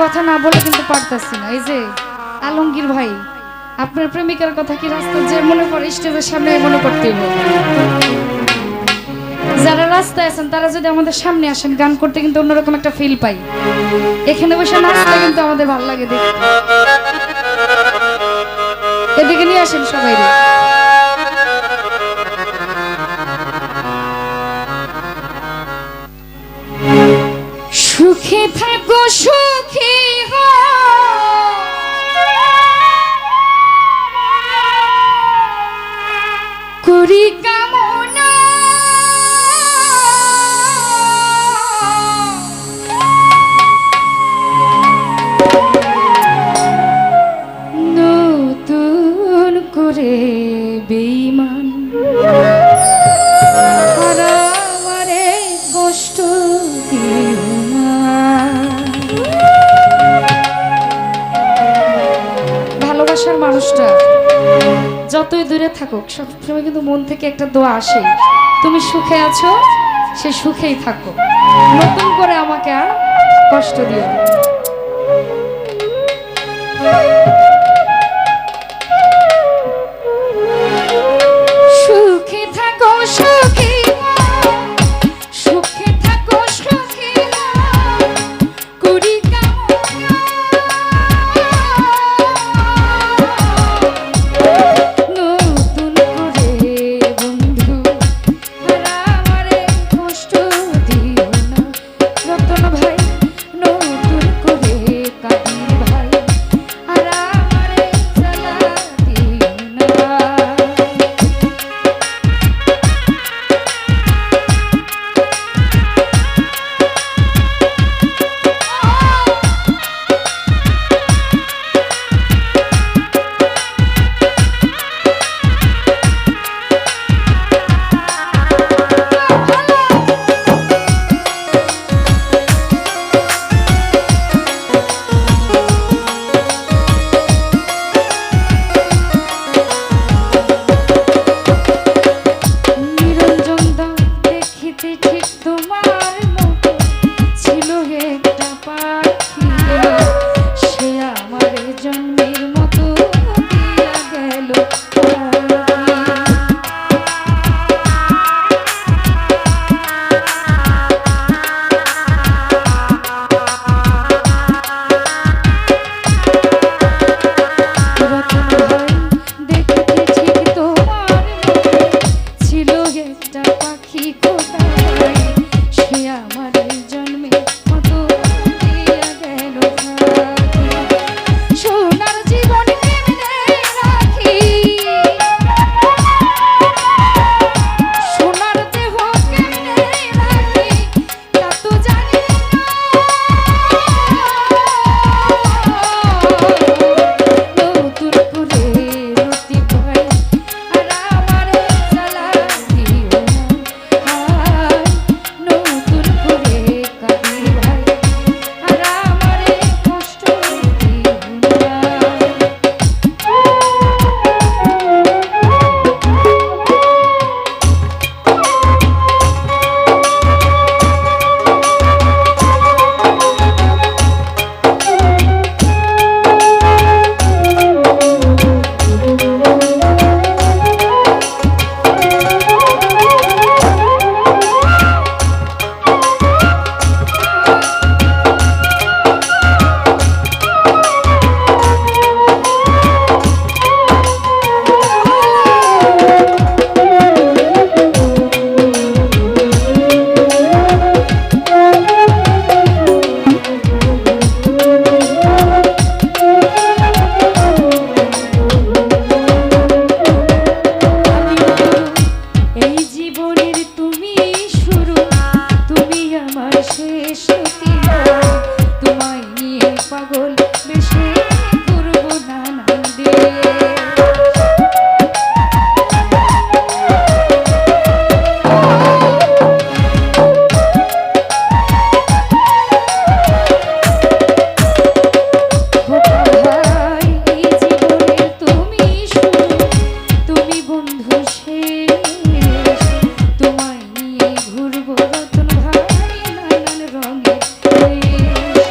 কথা না বলে কিন্তু পারতাছি না। এই যে আলমগীর ভাই, আপনার প্রেমিকার কথা কি রাস্তায় যে মনে পড়ে স্টেজের সামনে মনে করতে হবে? যারা রাস্তায় আছেন তারা যদি আমাদের সামনে আসেন গান করতে কিন্তু অন্যরকম একটা ফিল পাই। এখানে বসে নাচতে কিন্তু আমাদের ভালো লাগে দেখতে। এদিকে নিয়ে আসেন সবাই। সুখে থাকো সুখী করি কামনা, নতুন করে বেঈমান আর আমারে কষ্ট দিও না। ভালোবাসার মানুষটা যতই দূরে থাকুক সবসময় কিন্তু মন থেকে একটা দোয়া আসে, তুমি সুখে আছো, সে সুখেই থাকো, নতুন করে আমাকে আর কষ্ট দিও। সুখে থাকো সুখী, সুখে থাকো সুখী করি কামনা, নতুন করে বন্ধু আর আমারে কষ্ট দিও না। রতন ভাই, নতুন করে কাদির ভাই আর আমারে জ্বালা দিও না। নিরঞ্জন দা দেখিতে ঠিক তোমার মতো ছিল একটা পাখি, সে আমার জন্মের মতো দিয়া গেল রতন ভাই। দেখিতে ঠিক তোমার মতো ছিল একটা পাখি কোথায়, সে আমার জন্মে মতো দিয়া গেল ফাঁকি। সোনার জীবন কেমনে রাখি, সোনার দেহ কেমনে রাখি তা তো জানি না, নতুন করে রতি ভাই আর আমারে জ্বালা দিও না। হায়, নতুন করে কাদির ভাই আর আমারে কষ্ট দিও না। এই জীবনের তুমি শুরু, তুমি আমার শেষ রতি, তোমায় নিয়ে পাগল বেশি ঘুরব নানা দেশ। ভাই, এই জীবনের তুমি শুরু, তুমি বন্ধু শেষ, তোমায় নিয়ে ঘুরব রতন ভাই নানান রঙের দেশ।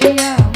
দিয়া